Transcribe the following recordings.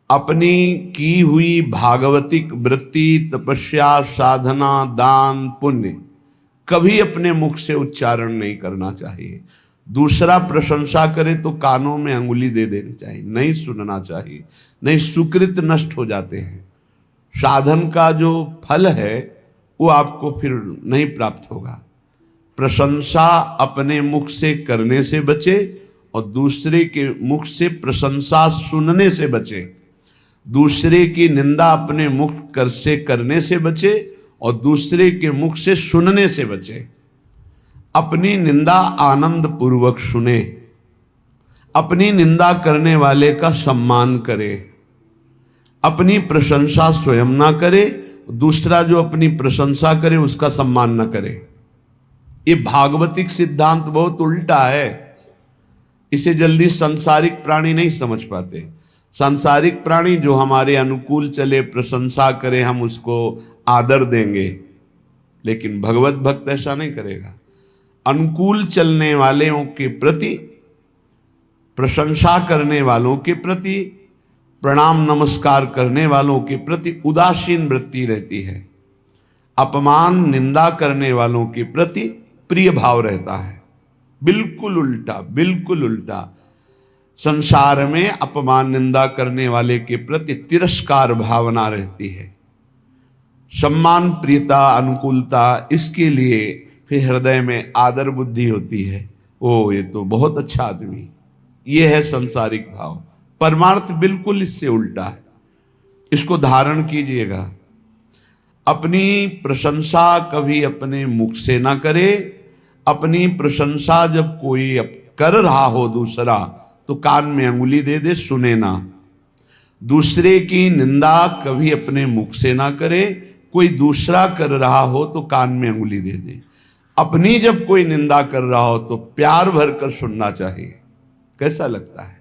अपनी की हुई भागवतिक वृत्ति, तपस्या, साधना, दान, पुण्य कभी अपने मुख से उच्चारण नहीं करना चाहिए। दूसरा प्रशंसा करे तो कानों में अंगुली दे देनी चाहिए, नहीं सुनना चाहिए, नहीं सुकृत नष्ट हो जाते हैं। साधन का जो फल है वो आपको फिर नहीं प्राप्त होगा। प्रशंसा अपने मुख से करने से बचे और दूसरे के मुख से प्रशंसा सुनने से बचे। दूसरे की निंदा अपने मुख से करने से बचे और दूसरे के मुख से सुनने से बचे। अपनी निंदा आनंद पूर्वक सुने, अपनी निंदा करने वाले का सम्मान करे, अपनी प्रशंसा स्वयं ना करे, दूसरा जो अपनी प्रशंसा करे उसका सम्मान ना करे। ये भागवतिक सिद्धांत बहुत उल्टा है, इसे जल्दी सांसारिक प्राणी नहीं समझ पाते। सांसारिक प्राणी जो हमारे अनुकूल चले, प्रशंसा करे, हम उसको आदर देंगे, लेकिन भगवत भक्त ऐसा नहीं करेगा। अनुकूल चलने वालों के प्रति, प्रशंसा करने वालों के प्रति, प्रणाम नमस्कार करने वालों के प्रति उदासीन वृत्ति रहती है। अपमान निंदा करने वालों के प्रति प्रिय भाव रहता है। बिल्कुल उल्टा, बिल्कुल उल्टा। संसार में अपमान निंदा करने वाले के प्रति तिरस्कार भावना रहती है। सम्मान, प्रियता, अनुकूलता, इसके लिए फिर हृदय में आदर बुद्धि होती है। ओ ये तो बहुत अच्छा आदमी, ये है संसारिक भाव। परमार्थ बिल्कुल इससे उल्टा है, इसको धारण कीजिएगा। अपनी प्रशंसा कभी अपने मुख से ना करे। अपनी प्रशंसा जब कोई कर रहा हो दूसरा, तो कान में अंगुली दे दे, सुने ना। दूसरे की निंदा कभी अपने मुख से ना करे। कोई दूसरा कर रहा हो तो कान में अंगुली दे दे। अपनी जब कोई निंदा कर रहा हो तो प्यार भर कर सुनना चाहिए। कैसा लगता है?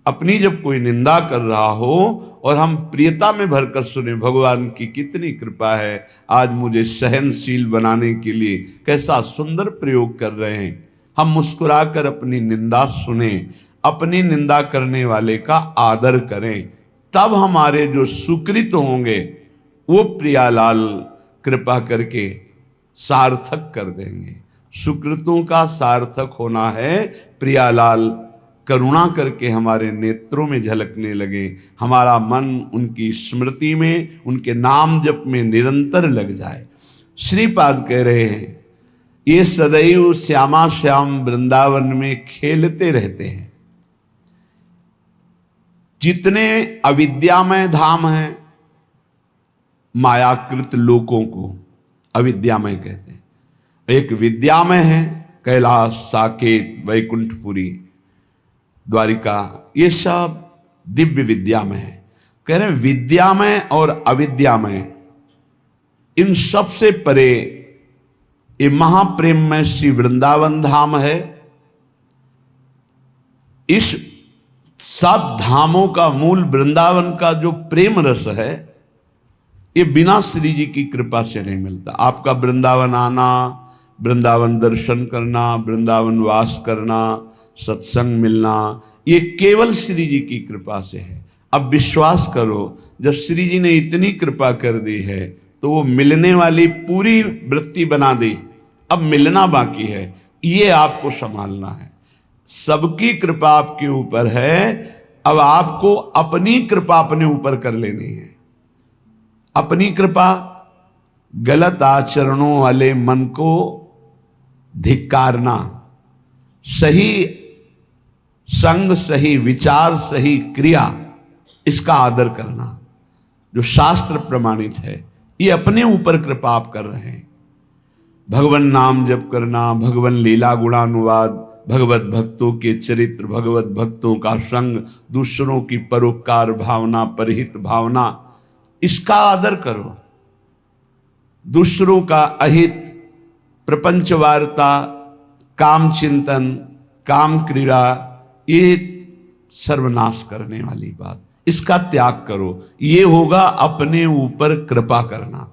अपनी जब कोई निंदा कर रहा हो और हम प्रियता में भरकर सुने, भगवान की कितनी कृपा है, आज मुझे सहनशील बनाने के लिए कैसा सुंदर प्रयोग कर रहे हैं। हम मुस्कुराकर अपनी निंदा सुने, अपनी निंदा करने वाले का आदर करें, तब हमारे जो सुकृत होंगे वो प्रियालाल कृपा करके सार्थक कर देंगे। सुकृतों का सार्थक होना है प्रियालाल करुणा करके हमारे नेत्रों में झलकने लगे, हमारा मन उनकी स्मृति में, उनके नाम जप में निरंतर लग जाए। श्रीपाद कह रहे हैं, ये सदैव श्यामा श्याम वृंदावन में खेलते रहते हैं। जितने अविद्यामय धाम हैं, मायाकृत लोकों को अविद्यामय कहते हैं। एक विद्यामय है, कैलाश, साकेत, वैकुंठपुरी, द्वारिका, ये सब दिव्य विद्यामय है। कह रहे हैं विद्यामय और अविद्यामय, इन सब से परे ये महाप्रेममय श्री वृंदावन धाम है। इस सब धामों का मूल वृंदावन का जो प्रेम रस है, ये बिना श्री जी की कृपा से नहीं मिलता। आपका वृंदावन आना, वृंदावन दर्शन करना, वृंदावन वास करना, सत्संग मिलना, ये केवल श्री जी की कृपा से है। अब विश्वास करो, जब श्री जी ने इतनी कृपा कर दी है तो वो मिलने वाली पूरी वृत्ति बना दी, अब मिलना बाकी है, ये आपको संभालना है। सबकी कृपा आपके ऊपर है, अब आपको अपनी कृपा अपने ऊपर कर लेनी है। अपनी कृपा, गलत आचरणों वाले मन को धिक्कारना, सही संग, सही विचार, सही क्रिया, इसका आदर करना जो शास्त्र प्रमाणित है, ये अपने ऊपर कृपा आप कर रहे हैं। भगवान नाम जप करना, भगवान लीला गुणानुवाद, भगवत भक्तों के चरित्र, भगवत भक्तों का संग, दूसरों की परोपकार भावना, परहित भावना, इसका आदर करो। दूसरों का अहित, प्रपंच वार्ता, काम चिंतन, काम क्रीड़ा, ये सर्वनाश करने वाली बात, इसका त्याग करो। ये होगा अपने ऊपर कृपा करना।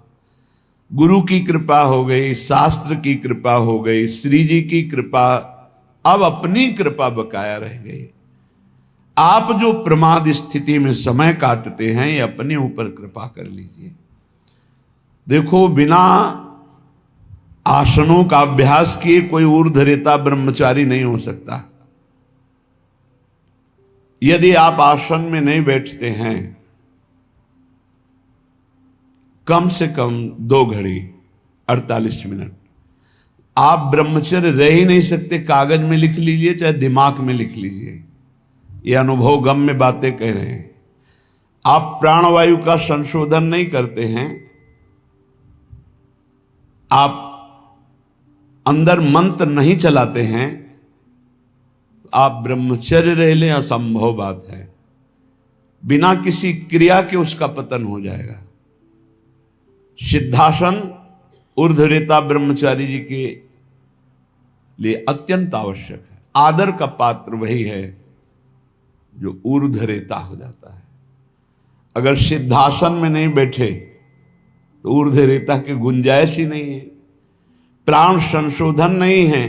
गुरु की कृपा हो गई, शास्त्र की कृपा हो गई, श्री जी की कृपा, अब अपनी कृपा बकाया रह गई। आप जो प्रमाद स्थिति में समय काटते हैं, ये अपने ऊपर कृपा कर लीजिए। देखो, बिना आसनों का अभ्यास किए कोई ऊर्ध्वरेता ब्रह्मचारी नहीं हो सकता। यदि आप आसन में नहीं बैठते हैं कम से कम 2 घड़ी 48 मिनट, आप ब्रह्मचर्य रह ही नहीं सकते। कागज में लिख लीजिए चाहे दिमाग में लिख लीजिए, ये अनुभव गम में बातें कह रहे हैं। आप प्राणवायु का संशोधन नहीं करते हैं, आप अंदर मंत्र नहीं चलाते हैं, आप ब्रह्मचर्य रह लें, असंभव बात है। बिना किसी क्रिया के उसका पतन हो जाएगा। सिद्धासन ऊर्ध्वरेता ब्रह्मचारी जी के लिए अत्यंत आवश्यक है। आदर का पात्र वही है जो ऊर्ध्वरेता हो जाता है। अगर सिद्धासन में नहीं बैठे तो ऊर्ध्वरेता की गुंजाइश ही नहीं है। प्राण संशोधन नहीं है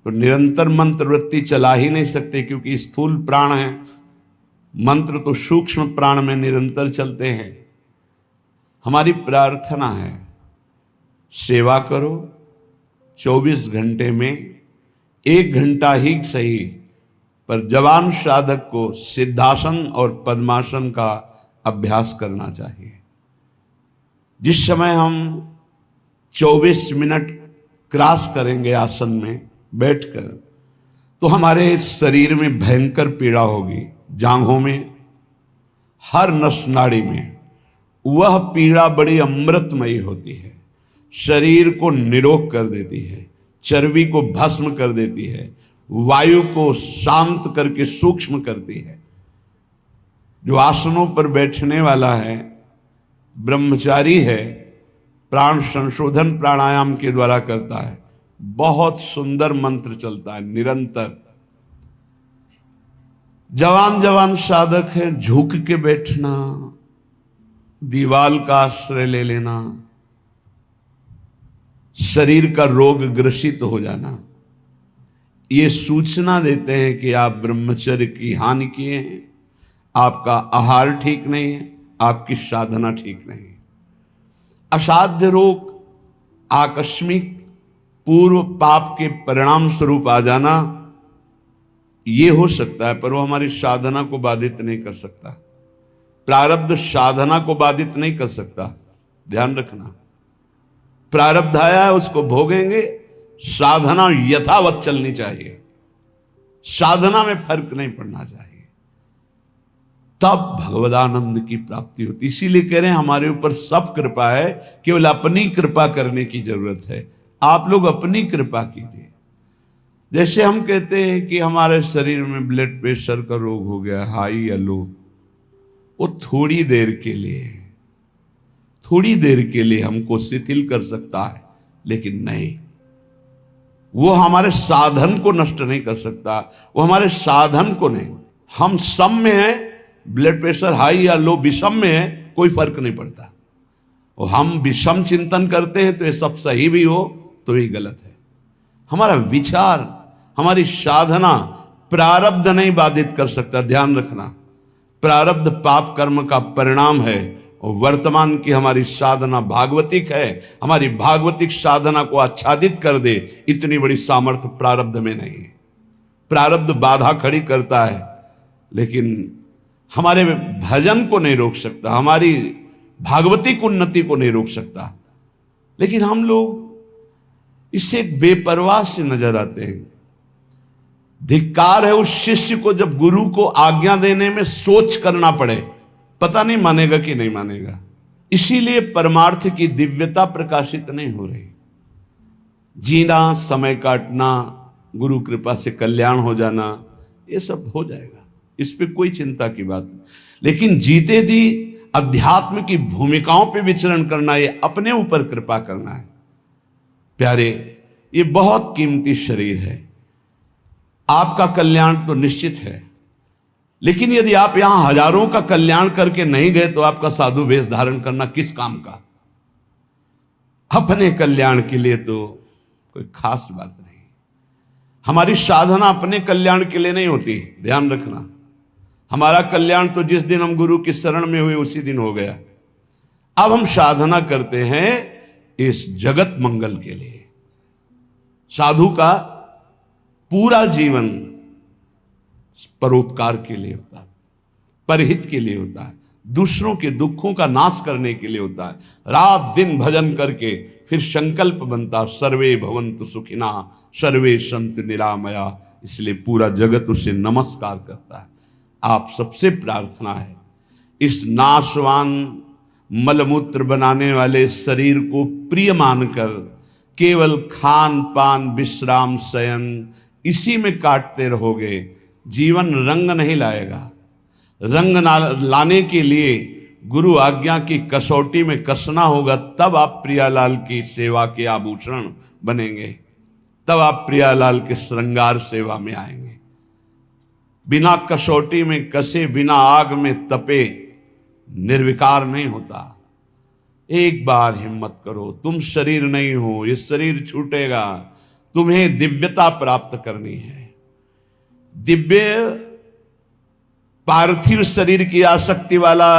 तो निरंतर मंत्र वृत्ति चला ही नहीं सकते, क्योंकि स्थूल प्राण है, मंत्र तो सूक्ष्म प्राण में निरंतर चलते हैं। हमारी प्रार्थना है, सेवा करो, 24 घंटे में 1 घंटा ही सही, पर जवान साधक को सिद्धासन और पद्मासन का अभ्यास करना चाहिए। जिस समय हम 24 मिनट क्रॉस करेंगे आसन में बैठकर, तो हमारे शरीर में भयंकर पीड़ा होगी, जांघों में, हर नस नाड़ी में। वह पीड़ा बड़ी अमृतमयी होती है, शरीर को निरोग कर देती है, चर्बी को भस्म कर देती है, वायु को शांत करके सूक्ष्म करती है। जो आसनों पर बैठने वाला है, ब्रह्मचारी है, प्राण संशोधन प्राणायाम के द्वारा करता है, बहुत सुंदर मंत्र चलता है निरंतर। जवान जवान साधक है, झुक के बैठना, दीवाल का आश्रय ले लेना, शरीर का रोग ग्रसित हो जाना, ये सूचना देते हैं कि आप ब्रह्मचर्य की हानि किए हैं, आपका आहार ठीक नहीं है, आपकी साधना ठीक नहीं है। असाध्य रोग, आकस्मिक पूर्व पाप के परिणाम स्वरूप आ जाना, ये हो सकता है, पर वो हमारी साधना को बाधित नहीं कर सकता। प्रारब्ध साधना को बाधित नहीं कर सकता, ध्यान रखना। प्रारब्ध आया है, उसको भोगेंगे, साधना यथावत चलनी चाहिए, साधना में फर्क नहीं पड़ना चाहिए, तब भगवदानंद की प्राप्ति होती। इसीलिए कह रहे हैं हमारे ऊपर सब कृपा है, केवल अपनी कृपा करने की जरूरत है। आप लोग अपनी कृपा कीजिए। जैसे हम कहते हैं कि हमारे शरीर में ब्लड प्रेशर का रोग हो गया, हाई या लो, वो थोड़ी देर के लिए हमको शिथिल कर सकता है, लेकिन नहीं, वो हमारे साधन को नष्ट नहीं कर सकता, वो हमारे साधन को नहीं। हम सम में हैं, ब्लड प्रेशर हाई या लो, विषम में है, कोई फर्क नहीं पड़ता। और हम विषम चिंतन करते हैं तो ये सब सही भी हो तो ये गलत है। हमारा विचार, हमारी साधना प्रारब्ध नहीं बाधित कर सकता, ध्यान रखना। प्रारब्ध पाप कर्म का परिणाम है, और वर्तमान की हमारी साधना भागवतिक है। हमारी भागवतिक साधना को आच्छादित कर दे, इतनी बड़ी सामर्थ्य प्रारब्ध में नहीं है। प्रारब्ध बाधा खड़ी करता है, लेकिन हमारे भजन को नहीं रोक सकता, हमारी भागवतिक उन्नति को नहीं रोक सकता। लेकिन हम लोग इससे एक बेपरवाह से नजर आते हैं। धिक्कार है उस शिष्य को जब गुरु को आज्ञा देने में सोच करना पड़े, पता नहीं मानेगा कि नहीं मानेगा। इसीलिए परमार्थ की दिव्यता प्रकाशित नहीं हो रही। जीना, समय काटना, गुरु कृपा से कल्याण हो जाना, ये सब हो जाएगा, इस पे कोई चिंता की बात नहीं। लेकिन जीते दी अध्यात्म की भूमिकाओं पे विचरण करना, ये अपने ऊपर कृपा करना है। प्यारे, ये बहुत कीमती शरीर है, आपका कल्याण तो निश्चित है, लेकिन यदि आप यहां हजारों का कल्याण करके नहीं गए तो आपका साधु वेश धारण करना किस काम का? अपने कल्याण के लिए तो कोई खास बात नहीं। हमारी साधना अपने कल्याण के लिए नहीं होती, ध्यान रखना। हमारा कल्याण तो जिस दिन हम गुरु की शरण में हुए उसी दिन हो गया। अब हम साधना करते हैं इस जगत मंगल के लिए। साधु का पूरा जीवन परोपकार के लिए होता है, परहित के लिए होता है, दूसरों के दुखों का नाश करने के लिए होता है। रात दिन भजन करके फिर संकल्प बनता सर्वे भवन्तु सुखिना सर्वे सन्तु निरामया। इसलिए पूरा जगत उसे नमस्कार करता है। आप सबसे प्रार्थना है इस नाशवान मलमूत्र बनाने वाले शरीर को प्रिय मानकर केवल खान पान विश्राम शयन इसी में काटते रहोगे, जीवन रंग नहीं लाएगा। रंग लाने के लिए गुरु आज्ञा की कसौटी में कसना होगा, तब आप प्रियालाल की सेवा के आभूषण बनेंगे, तब आप प्रियालाल के श्रृंगार सेवा में आएंगे। बिना कसौटी में कसे, बिना आग में तपे निर्विकार नहीं होता। एक बार हिम्मत करो, तुम शरीर नहीं हो, ये शरीर छूटेगा, तुम्हें दिव्यता प्राप्त करनी है। दिव्य पार्थिव शरीर की आसक्ति वाला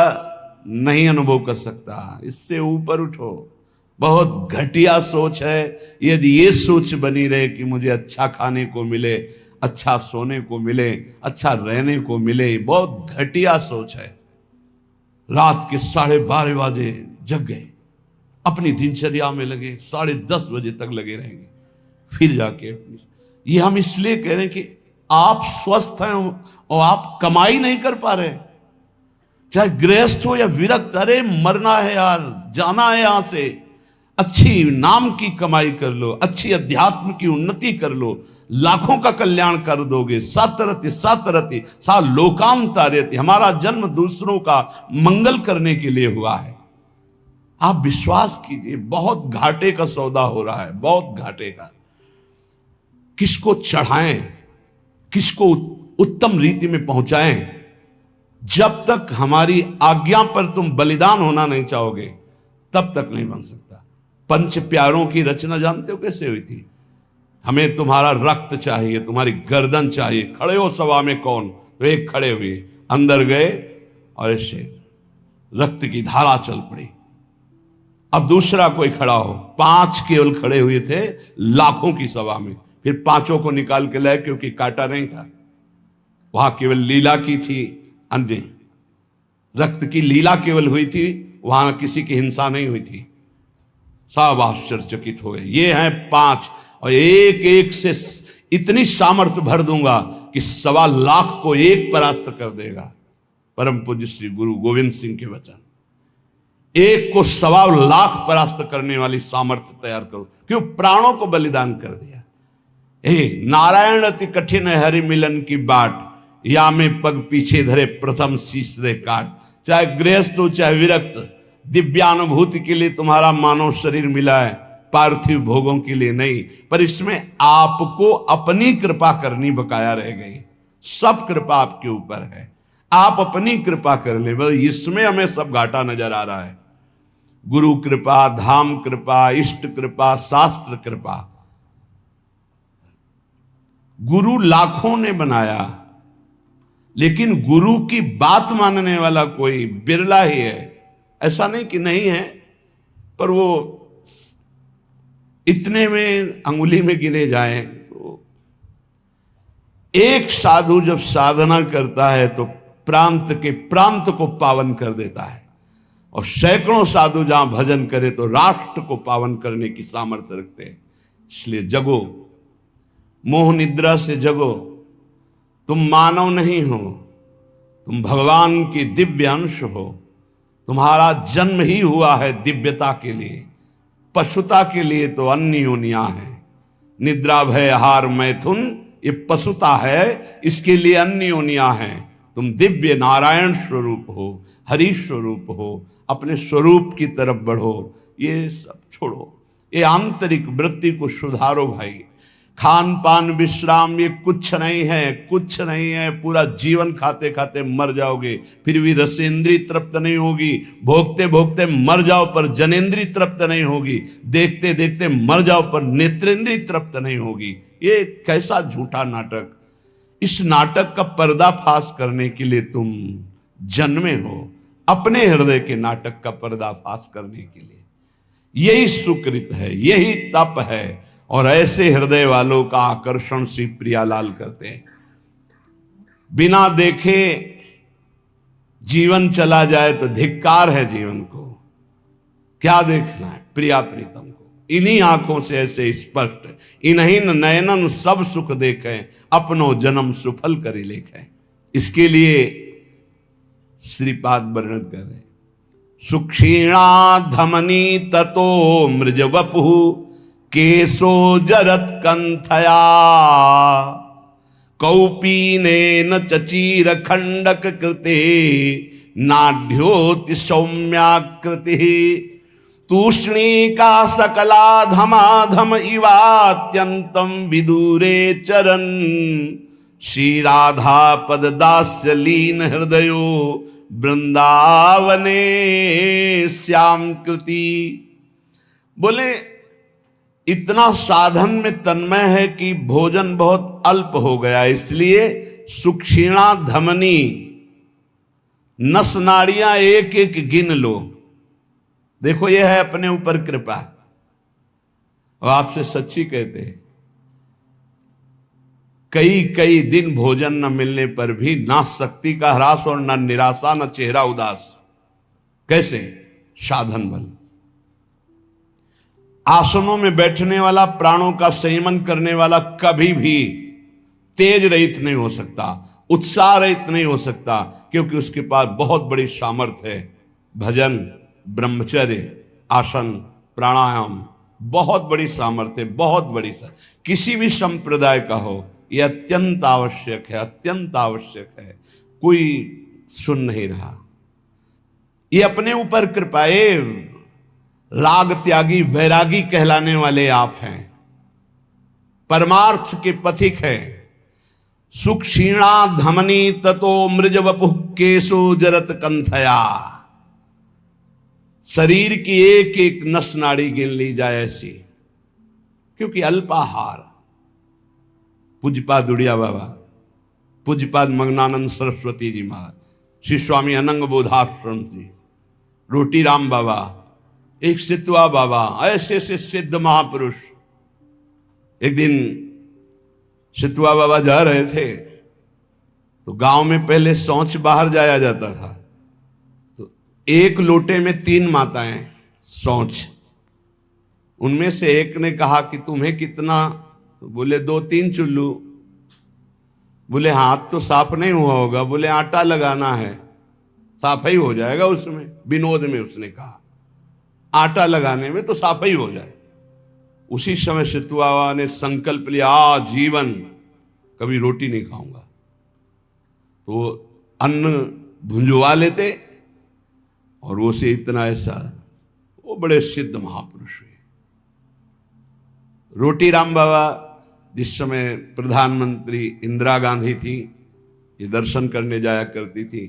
नहीं अनुभव कर सकता, इससे ऊपर उठो। बहुत घटिया सोच है यदि ये सोच बनी रहे कि मुझे अच्छा खाने को मिले, अच्छा सोने को मिले, अच्छा रहने को मिले, बहुत घटिया सोच है। रात के 12:30 बजे जग गए, अपनी दिनचर्या में लगे, 10:30 बजे तक लगे रहेंगे, फिर जाके ये हम इसलिए कह रहे हैं कि आप स्वस्थ हैं और आप कमाई नहीं कर पा रहे, चाहे गृहस्थ हो या विरक्त। अरे मरना है यार, जाना है यहां से। अच्छी नाम की कमाई कर लो, अच्छी अध्यात्म की उन्नति कर लो, लाखों का कल्याण कर दोगे। सातरति सातरति सा लोकाम तारयति। हमारा जन्म दूसरों का मंगल करने के लिए हुआ है। आप विश्वास कीजिए, बहुत घाटे का सौदा हो रहा है, बहुत घाटे का। किसको चढ़ाएं, किसको उत्तम रीति में पहुंचाएं, जब तक हमारी आज्ञा पर तुम बलिदान होना नहीं चाहोगे तब तक नहीं बन सकता। पंच प्यारों की रचना जानते हो कैसे हुई थी? हमें तुम्हारा रक्त चाहिए, तुम्हारी गर्दन चाहिए, खड़े हो सभा में कौन? तो एक खड़े हुए, अंदर गए और ऐसे रक्त की धारा चल पड़ी। अब दूसरा कोई खड़ा हो, 5 केवल खड़े हुए थे लाखों की सभा में। फिर 5 को निकाल के लाए, क्योंकि काटा नहीं था, वहां केवल लीला की थी, अन्य रक्त की लीला केवल हुई थी, वहां किसी की हिंसा नहीं हुई थी। सब आश्चर्यचकित हो गए। ये हैं 5 और एक एक से इतनी सामर्थ्य भर दूंगा कि 1.25 लाख को एक परास्त कर देगा। परम पूज्य श्री गुरु गोविंद सिंह के वचन। एक को 1.25 लाख परास्त करने वाली सामर्थ्य तैयार करो, क्यों? प्राणों को बलिदान कर दिया। नारायण अति कठिन है हरि मिलन की बाट, या में पग पीछे धरे प्रथम शीश दे काट। चाहे गृहस्थ हो चाहे विरक्त, दिव्यानुभूति के लिए तुम्हारा मानव शरीर मिला है, पार्थिव भोगों के लिए नहीं। पर इसमें आपको अपनी कृपा करनी बकाया रह गई। सब कृपा आपके ऊपर है, आप अपनी कृपा कर ले। बस इसमें हमें सब घाटा नजर आ रहा है। गुरु कृपा, धाम कृपा, इष्ट कृपा, शास्त्र कृपा। गुरु लाखों ने बनाया, लेकिन गुरु की बात मानने वाला कोई बिरला ही है। ऐसा नहीं कि नहीं है, पर वो इतने में अंगुली में गिने जाएं। तो एक साधु जब साधना करता है तो प्रांत को पावन कर देता है, और सैकड़ों साधु जहां भजन करे तो राष्ट्र को पावन करने की सामर्थ्य रखते हैं। इसलिए जगो, मोह निद्रा से जगो। तुम मानव नहीं हो, तुम भगवान की दिव्य अंश हो। तुम्हारा जन्म ही हुआ है दिव्यता के लिए, पशुता के लिए तो अन्य योनियां हैं। निद्रा भय आहार मैथुन ये पशुता है, इसके लिए अन्य योनियां हैं। तुम दिव्य नारायण स्वरूप हो, हरि स्वरूप हो, अपने स्वरूप की तरफ बढ़ो। ये सब छोड़ो, ये आंतरिक वृत्ति को सुधारो भाई। खान पान विश्राम ये कुछ नहीं है, कुछ नहीं है। पूरा जीवन खाते खाते मर जाओगे, फिर भी रसेंद्री तृप्त नहीं होगी। भोगते भोगते मर जाओ पर जनेंद्री तृप्त नहीं होगी। देखते देखते मर जाओ पर नेत्रेंद्री तृप्त नहीं होगी। ये कैसा झूठा नाटक। इस नाटक का पर्दाफाश करने के लिए तुम जन्मे हो, अपने हृदय के नाटक का पर्दाफाश करने के लिए। यही सुकृत है, यही तप है, और ऐसे हृदय वालों का आकर्षण श्री प्रियालाल करते हैं। बिना देखे जीवन चला जाए तो धिक्कार है जीवन को। क्या देखना है? प्रिया प्रीतम को। इन्हीं आंखों से ऐसे स्पष्ट, इन्हीं नयनन सब सुख देखें, अपनो जन्म सुफल करी लेखें। इसके लिए श्रीपाद वर्णन कर रहे, सुक्षीणा धमनी ततो मृज वपु केशो जरत कंथया कौपीनेन चचीर खंडक कृते नाढ्योति सौम्याकृति तूष्णीका सकला धमाधम इवात्यंतम विदूरे चरन श्री राधा पद दास्य लीन हृदयो वृंदावने श्याम कृति। बोले इतना साधन में तन्मय है कि भोजन बहुत अल्प हो गया, इसलिए सुक्षीणा धमनी, नस नाड़ियां एक एक गिन लो। देखो यह है अपने ऊपर कृपा, और आपसे सच्ची कहते हैं, कई कई दिन भोजन न मिलने पर भी ना शक्ति का ह्रास और न निराशा न चेहरा उदास। कैसे? साधन बल। आसनों में बैठने वाला, प्राणों का संयमन करने वाला कभी भी तेज रहित नहीं हो सकता, उत्साह रहित नहीं हो सकता, क्योंकि उसके पास बहुत बड़ी सामर्थ्य है। भजन, ब्रह्मचर्य, आसन, प्राणायाम, बहुत बड़ी सामर्थ्य, बहुत बड़ी किसी भी संप्रदाय का हो, यह अत्यंत आवश्यक है, अत्यंत आवश्यक है। कोई सुन नहीं रहा। ये अपने ऊपर कृपाए राग त्यागी वैरागी कहलाने वाले आप हैं, परमार्थ के पथिक हैं। सुक्षीणा धमनी ततो मृज वपुः केशो जरत कंथया। शरीर की एक एक नस नाड़ी गिन ली जाए ऐसी, क्योंकि अल्पाहार। पूज्यपाद उड़िया बाबा, पूज्यपाद मग्नानंद सरस्वती जी महाराज, श्री स्वामी अनंग बोधाश्रम जी, रोटी राम बाबा, एक सितवा बाबा, ऐसे ऐसे सिद्ध महापुरुष। एक दिन सितवा बाबा जा रहे थे तो गांव में पहले शौच बाहर जाया जाता था, तो एक लोटे में 3 माताएं शौच। उनमें से एक ने कहा कि तुम्हें कितना? तो बोले 2-3 चुल्लू। बोले हाथ तो साफ नहीं हुआ होगा। बोले आटा लगाना है, साफ ही हो जाएगा उसमें। विनोद में उसने कहा आटा लगाने में तो साफ ही हो जाए। उसी समय सितुआ ने संकल्प लिया, जीवन कभी रोटी नहीं खाऊंगा। तो अन्न भुंजवा लेते, और वो से इतना ऐसा, वो बड़े सिद्ध महापुरुष हुए। रोटी राम बाबा जिस समय प्रधानमंत्री इंदिरा गांधी थी, ये दर्शन करने जाया करती थी,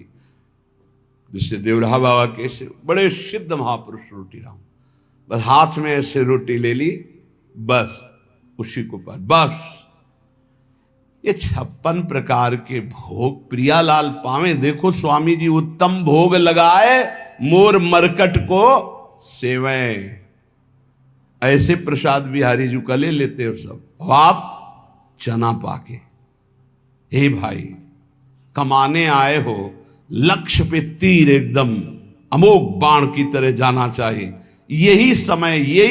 जिससे देवराहा बाबा के से बड़े सिद्ध महापुरुष रोटी राम। बस हाथ में ऐसे रोटी ले ली, बस उसी को पास, बस ये 56 प्रकार के भोग प्रियालाल पावे। देखो स्वामी जी उत्तम भोग लगाए, मोर मरकट को सेवें। ऐसे प्रसाद बिहारी जी का ले लेते हो सब, और आप चना पाके। हे भाई, कमाने आए हो, लक्ष्य पे तीर एकदम अमोघ बाण की तरह जाना चाहिए। यही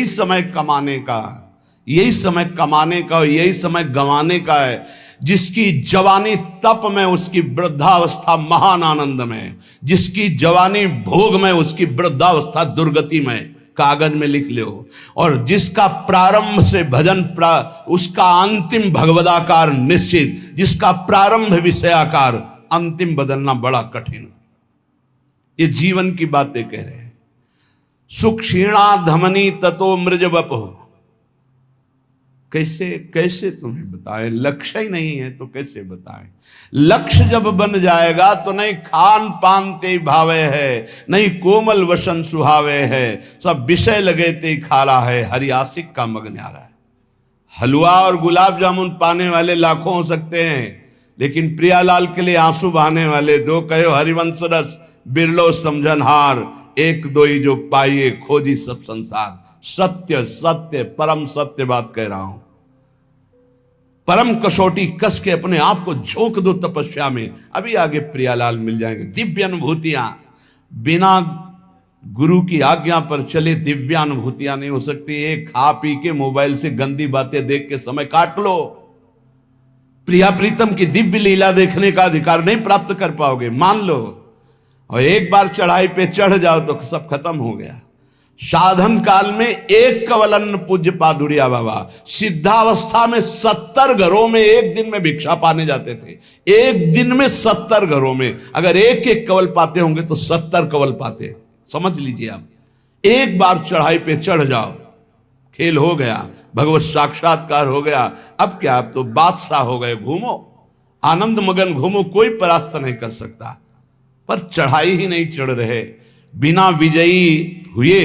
समय कमाने का, यही समय कमाने का, यही समय गंवाने का है। जिसकी जवानी तप में, उसकी वृद्धावस्था महान आनंद में। जिसकी जवानी भोग में, उसकी वृद्धावस्था दुर्गति में। कागज में लिख लो। और जिसका प्रारंभ से भजन उसका अंतिम भगवदाकार निश्चित, जिसका प्रारंभ विषयाकार, अंतिम बदलना बड़ा कठिन। ये जीवन की बातें कह रहे हैं। सुक्षीणा धमनी ततो मृज वपुः। कैसे तुम्हें बताएं? लक्ष्य ही नहीं है तो कैसे बताएं? लक्ष्य जब बन जाएगा तो नहीं खान पान ते भावे है, नहीं कोमल वसन सुहावे है, सब विषय लगे ते खाला है, हरियासिक का मग न्यारा है। हलवा और गुलाब जामुन पाने वाले लाखों हो सकते हैं, लेकिन प्रियालाल के लिए आंसू बहाने वाले दो कहो हरिवंश रस बिरलो समझनहार, एक दो ही जो पाइए खोजी सब संसार। सत्य सत्य परम सत्य बात कह रहा हूं। परम कसौटी कस के अपने आप को झोंक दो तपस्या में, अभी आगे प्रियालाल मिल जाएंगे। दिव्य अनुभूतियां, बिना गुरु की आज्ञा पर चले दिव्य अनुभूतियां नहीं हो सकती। एक खा पी के मोबाइल से गंदी बातें देख के समय काट लो, प्रिया प्रीतम की दिव्य लीला देखने का अधिकार नहीं प्राप्त कर पाओगे, मान लो। और एक बार चढ़ाई पे चढ़ जाओ तो सब खत्म हो गया। साधन काल में एक कवलन पूज्य पादुरिया बाबा सिद्धावस्था में 70 घरों में एक दिन में भिक्षा पाने जाते थे। एक दिन में 70 घरों में, अगर एक एक कवल पाते होंगे तो 70 कवल पाते। समझ लीजिए आप, एक बार चढ़ाई पे चढ़ जाओ, खेल हो गया, भगवत साक्षात्कार हो गया। अब क्या, अब तो बादशाह हो गए, घूमो आनंद मगन घूमो, कोई परास्त नहीं कर सकता। पर चढ़ाई ही नहीं चढ़ रहे। बिना विजयी हुए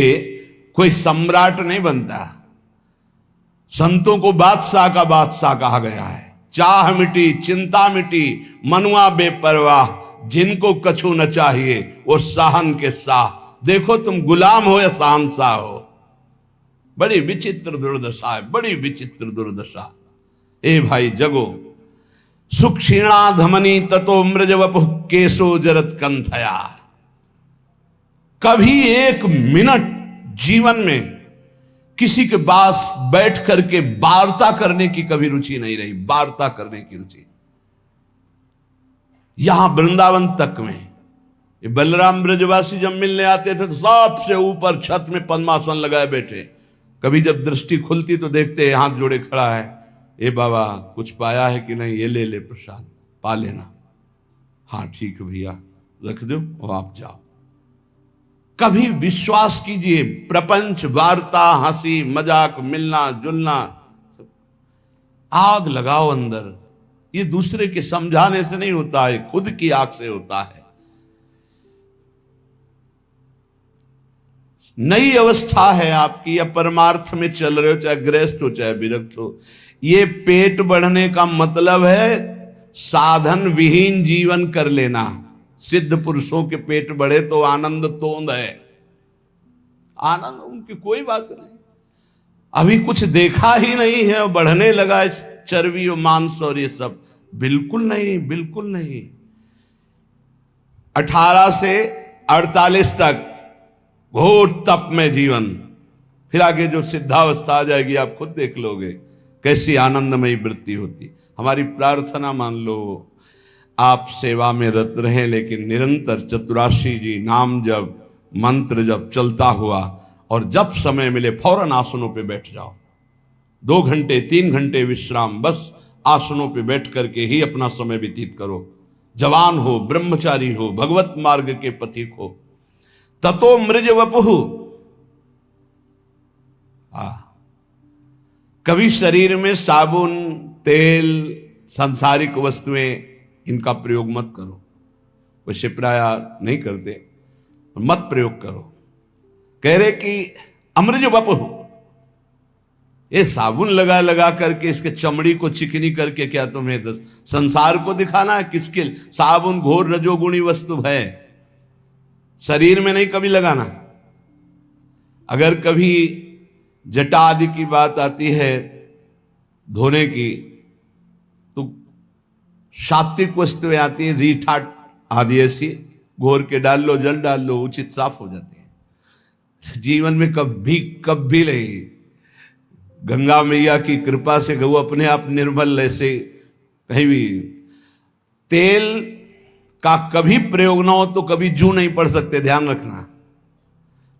कोई सम्राट नहीं बनता। संतों को बादशाह का बादशाह कहा गया है। चाह मिटी चिंता मिटी मनुआ बेपरवाह, जिनको कछु न चाहिए वो साहन के साह। देखो तुम गुलाम हो या शहंशाह हो। बड़ी विचित्र दुर्दशा है, बड़ी विचित्र दुर्दशा। ए भाई जगो, सुख क्षीणा धमनी ततो मृज वपुः केशो जरत कंथया। कभी एक मिनट जीवन में किसी के पास बैठ करके वार्ता करने की कभी रुचि नहीं रही, वार्ता करने की रुचि। यहां वृंदावन तक में ये बलराम ब्रजवासी जब मिलने आते थे तो सबसे ऊपर छत में पद्मासन लगाए बैठे। कभी जब दृष्टि खुलती तो देखते हाथ जोड़े खड़ा है, ए बाबा कुछ पाया है कि नहीं, ये ले ले प्रसाद, पा लेना। हाँ ठीक है भैया, रख दो और आप जाओ। कभी विश्वास कीजिए, प्रपंच वार्ता हंसी मजाक मिलना जुलना, आग लगाओ अंदर। ये दूसरे के समझाने से नहीं होता है, खुद की आग से होता है। नई अवस्था है आपकी, या परमार्थ में चल रहे हो, चाहे गृहस्थ हो चाहे विरक्त हो। ये पेट बढ़ने का मतलब है साधन विहीन जीवन कर लेना। सिद्ध पुरुषों के पेट बढ़े तो आनंद तोंद है, आनंद उनकी कोई बात नहीं। अभी कुछ देखा ही नहीं है और बढ़ने लगा है चर्बी और मांस और ये सब, बिल्कुल नहीं, बिल्कुल नहीं। 18 से 48 तक घोर तप में जीवन, फिर आगे जो सिद्धावस्था आ जाएगी आप खुद देख लोगे कैसी आनंदमयी वृत्ति होती। हमारी प्रार्थना मान लो आप सेवा में रत रहें, लेकिन निरंतर चतुराशी जी नाम जप मंत्र जप चलता हुआ, और जब समय मिले फौरन आसनों पे बैठ जाओ। 2 घंटे 3 घंटे विश्राम, बस आसनों पे बैठ करके ही अपना समय व्यतीत करो। जवान हो, ब्रह्मचारी हो, भगवत मार्ग के पथिक हो। ततो मृज वपुः, कभी शरीर में साबुन तेल सांसारिक वस्तुएं इनका प्रयोग मत करो। वैसे प्राय नहीं करते, मत प्रयोग करो। कह रहे कि अमृज वपुः, ये साबुन लगा लगा करके इसके चमड़ी को चिकनी करके क्या तुम्हें संसार को दिखाना है? किसके? साबुन घोर रजोगुणी वस्तु है, शरीर में नहीं कभी लगाना। अगर कभी जटा आदि की बात आती है धोने की, तो सात्विक वस्तुएं आती हैं, रीठा आदि ऐसी घोर के डाल लो, जल डाल लो, उचित साफ हो जाते हैं। जीवन में कभी नहीं, गंगा मैया की कृपा से गौ अपने आप निर्मल, ऐसे कहीं भी तेल का कभी प्रयोग ना हो तो कभी जू नहीं पड़ सकते, ध्यान रखना।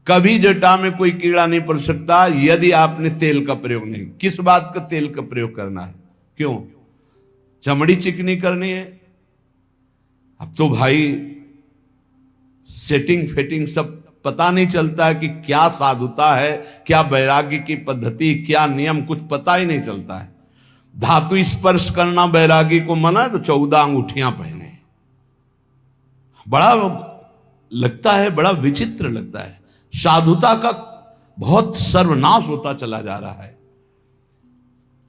कभी जटा में कोई कीड़ा नहीं पड़ सकता यदि आपने तेल का प्रयोग नहीं। किस बात का तेल का प्रयोग करना है? क्यों? चमड़ी चिकनी करनी है। अब तो भाई सेटिंग फेटिंग सब पता नहीं चलता है कि क्या साधुता है, क्या वैराग्य की पद्धति, क्या नियम, कुछ पता ही नहीं चलता है। धातु स्पर्श करना वैरागी को मना है तो 14 अंगूठियां पहने। बड़ा लगता है, बड़ा विचित्र लगता है। साधुता का बहुत सर्वनाश होता चला जा रहा है।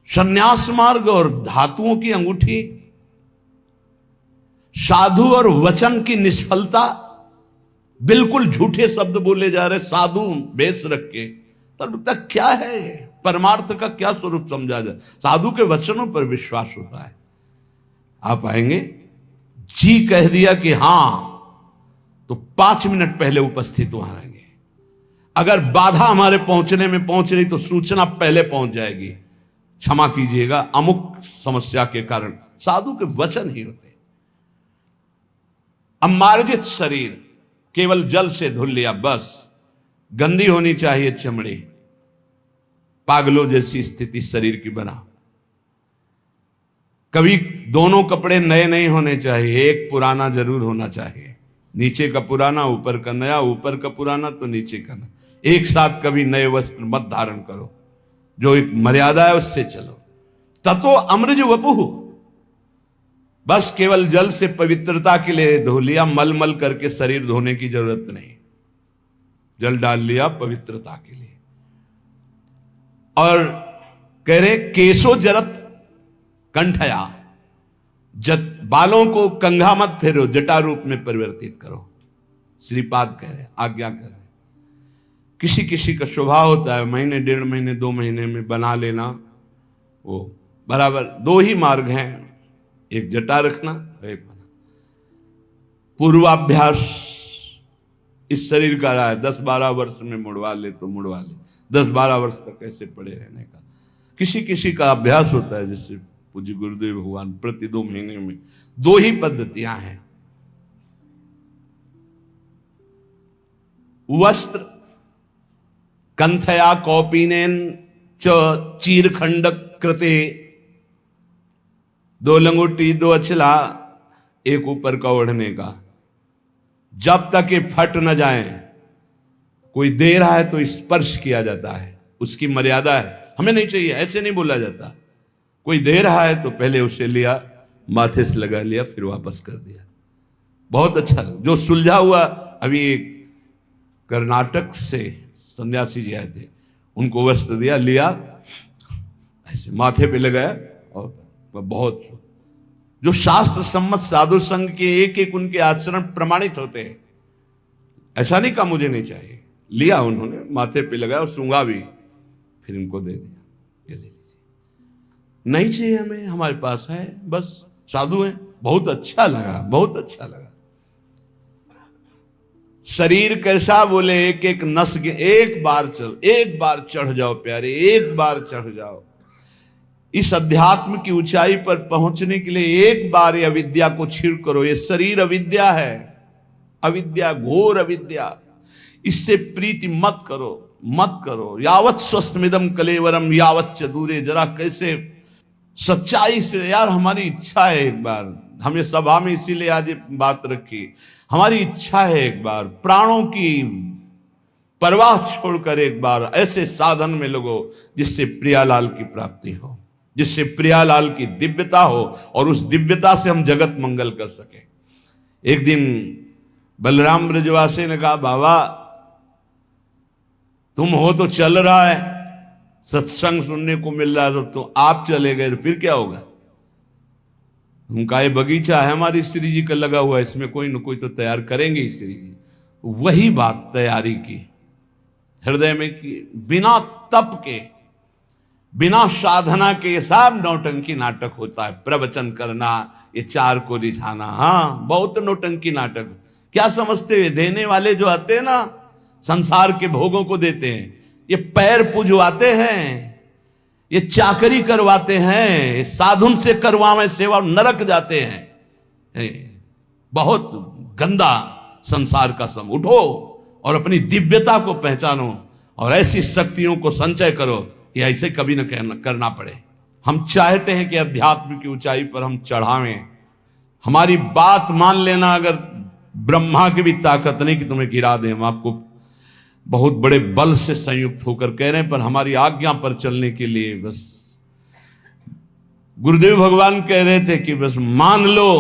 संन्यास मार्ग और धातुओं की अंगूठी, साधु और वचन की निष्फलता, बिल्कुल झूठे शब्द बोले जा रहे, साधु भेष रख के, तब तक क्या है ये? परमार्थ का क्या स्वरूप समझा जाए? साधु के वचनों पर विश्वास होता है। आप आएंगे, जी कह दिया कि हां, तो 5 मिनट पहले उपस्थित वहां रहेंगे। अगर बाधा हमारे पहुंचने में पहुंच रही तो सूचना पहले पहुंच जाएगी, क्षमा कीजिएगा अमुक समस्या के कारण। साधु के वचन ही होते। अमार्जित शरीर, केवल जल से धुल लिया बस, गंदी होनी चाहिए चमड़ी, पागलों जैसी स्थिति शरीर की बना। कभी दोनों कपड़े नए नहीं होने चाहिए, एक पुराना जरूर होना चाहिए, नीचे का पुराना ऊपर का नया, ऊपर का पुराना तो नीचे का नया। एक साथ कभी नए वस्त्र मत धारण करो, जो एक मर्यादा है उससे चलो। ततो अमृज वपुः, बस केवल जल से पवित्रता के लिए धो लिया, मल मल करके शरीर धोने की जरूरत नहीं, जल डाल लिया पवित्रता के लिए। और कह रहे केशो जरत कंठया, बालों को कंघा मत फेरो, जटा रूप में परिवर्तित करो। श्रीपाद कह रहे, आज्ञा कर रहे। किसी किसी का स्वभाव होता है महीने 1.5 महीने 2 महीने में बना लेना, वो बराबर। 2 ही मार्ग हैं, एक जटा रखना, एक बना। पूर्वाभ्यास इस शरीर का रहा है, 10-12 वर्ष में मुड़वा ले तो मुड़वा ले, 10-12 वर्ष तक ऐसे पड़े रहने का। किसी किसी का अभ्यास होता है, जैसे पूज्य गुरुदेव भगवान प्रति 2 महीने में। 2 ही पद्धतियां हैं। वस्त्र कंथया कौपीनेन च चीरखंड कृते, 2 लंगोटी 2 अचला, एक ऊपर का ओढ़ने का, जब तक ये फट न जाए। कोई दे रहा है तो स्पर्श किया जाता है, उसकी मर्यादा है, हमें नहीं चाहिए, ऐसे नहीं बोला जाता। कोई दे रहा है तो पहले उसे लिया, माथे से लगा लिया, फिर वापस कर दिया। बहुत अच्छा लगा। जो सुलझा हुआ, अभी एक कर्नाटक से सन्यासी जी आए थे, उनको वस्त्र दिया, लिया, ऐसे माथे पे लगाया, और बहुत जो शास्त्र सम्मत साधु संघ के एक एक उनके आचरण प्रमाणित होते हैं। ऐसा नहीं कहा मुझे नहीं चाहिए, लिया उन्होंने, माथे पे लगाया और सूंघा भी, फिर इनको दे दिया, ये ले लीजिए। नहीं चाहिए हमें, हमारे पास है, बस साधु हैं। बहुत अच्छा लगा, बहुत अच्छा लगा। शरीर कैसा, बोले एक एक नस के, एक बार चढ़ जाओ प्यारे, एक बार चढ़ जाओ। इस अध्यात्म की ऊंचाई पर पहुंचने के लिए एक बार ये अविद्या को छीड़ करो। ये शरीर अविद्या है, अविद्या, घोर अविद्या। इससे प्रीति मत करो, मत करो। यावत स्वस्थमिदम कलेवरम यावत च दूरे। जरा कैसे सच्चाई से, यार हमारी इच्छा है एक बार, हमें सभा में इसीलिए आज ये बात रखी, हमारी इच्छा है एक बार प्राणों की परवाह छोड़कर एक बार ऐसे साधन में लगो जिससे प्रियालाल की प्राप्ति हो, जिससे प्रियालाल की दिव्यता हो, और उस दिव्यता से हम जगत मंगल कर सके। एक दिन बलराम ब्रजवासी ने कहा, बाबा तुम हो तो चल रहा है, सत्संग सुनने को मिल रहा है, तो आप चले गए तो फिर क्या होगा? उनका ये बगीचा है हमारी श्री जी का लगा हुआ है, इसमें कोई न कोई तो तैयार करेंगे ही श्री जी। वही बात तैयारी की, हृदय में की, बिना तप के, बिना साधना के ये सब नौटंकी नाटक होता है। प्रवचन करना, ये 4 को रिझाना, हाँ बहुत नौटंकी नाटक। क्या समझते हैं? देने वाले जो आते हैं ना, संसार के भोगों को देते हैं, ये पैर पुजवाते हैं, ये चाकरी करवाते हैं, साधुन से करवावे सेवा, नरक जाते हैं। बहुत गंदा संसार का सम। उठो और अपनी दिव्यता को पहचानो और ऐसी शक्तियों को संचय करो कि ऐसे कभी न करना पड़े। हम चाहते हैं कि अध्यात्म की ऊंचाई पर हम चढ़ावें। हमारी बात मान लेना, अगर ब्रह्मा की भी ताकत नहीं कि तुम्हें गिरा दें, हम आपको बहुत बड़े बल से संयुक्त होकर कह रहे हैं, पर हमारी आज्ञा पर चलने के लिए बस गुरुदेव भगवान कह रहे थे कि बस मान लो,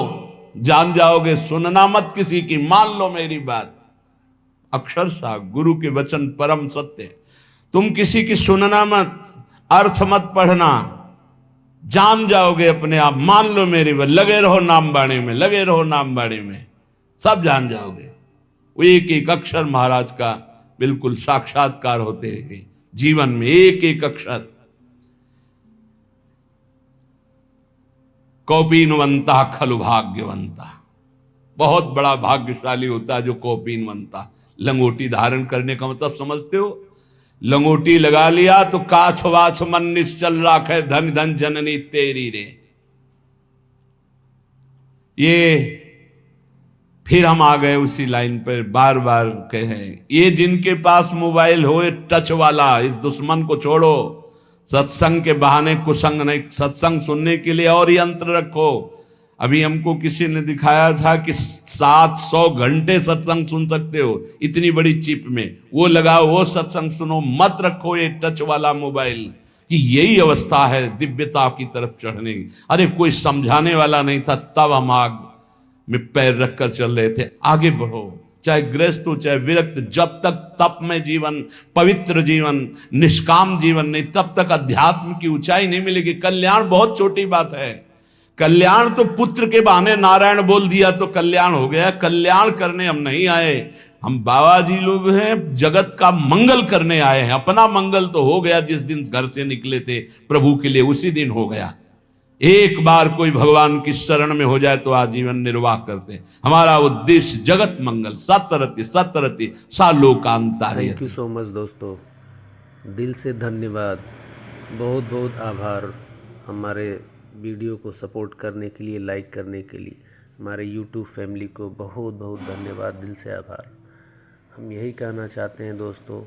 जान जाओगे, सुनना मत किसी की, मान लो मेरी बात। अक्षरशः गुरु के वचन परम सत्य। तुम किसी की सुनना मत, अर्थ मत पढ़ना, जान जाओगे अपने आप, मान लो मेरी बात, लगे रहो नाम बाणी में, लगे रहो नाम बाणी में, सब जान जाओगे। वो एक एक अक्षर महाराज का बिल्कुल साक्षात्कार होते हैं जीवन में, एक एक अक्षर। कौपीनवंता खलु भाग्यवंता, बहुत बड़ा भाग्यशाली होता है जो कौपीनवंता। लंगोटी धारण करने का मतलब समझते हो? लंगोटी लगा लिया तो काछ वाछ मन निश्चल राखे, धन धन जननी तेरी रे। ये फिर हम आ गए उसी लाइन पर, बार बार कहें, ये जिनके पास मोबाइल हो टच वाला, इस दुश्मन को छोड़ो। सत्संग के बहाने कुसंग नहीं, सत्संग सुनने के लिए और यंत्र रखो। अभी हमको किसी ने दिखाया था कि 700 घंटे सत्संग सुन सकते हो इतनी बड़ी चिप में, वो लगाओ, वो सत्संग सुनो, मत रखो ये टच वाला मोबाइल। कि यही अवस्था है दिव्यता की तरफ चढ़ने की। अरे कोई समझाने वाला नहीं था, तब हम आग में पैर रखकर चल रहे थे। आगे बढ़ो, चाहे गृहस्थ हो चाहे विरक्त, जब तक तप में जीवन, पवित्र जीवन, निष्काम जीवन नहीं, तब तक अध्यात्म की ऊंचाई नहीं मिलेगी। कल्याण बहुत छोटी बात है। कल्याण तो पुत्र के बहाने नारायण बोल दिया तो कल्याण हो गया। कल्याण करने हम नहीं आए, हम बाबा जी लोग हैं, जगत का मंगल करने आए हैं। अपना मंगल तो हो गया, जिस दिन घर से निकले थे प्रभु के लिए उसी दिन हो गया। एक बार कोई भगवान की शरण में हो जाए तो आजीवन निर्वाह करते हैं। हमारा उद्देश्य जगत मंगल, सत्यरति सत्यरति सा लोकांतार्य। थैंक यू सो मच दोस्तों, दिल से धन्यवाद, बहुत बहुत आभार हमारे वीडियो को सपोर्ट करने के लिए, लाइक करने के लिए। हमारे यूट्यूब फैमिली को बहुत बहुत धन्यवाद, दिल से आभार। हम यही कहना चाहते हैं दोस्तों,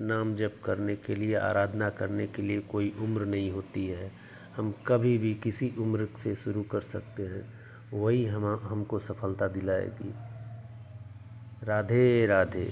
नाम जप करने के लिए, आराधना करने के लिए कोई उम्र नहीं होती है। हम कभी भी किसी उम्र से शुरू कर सकते हैं, वही हमको सफलता दिलाएगी। राधे राधे।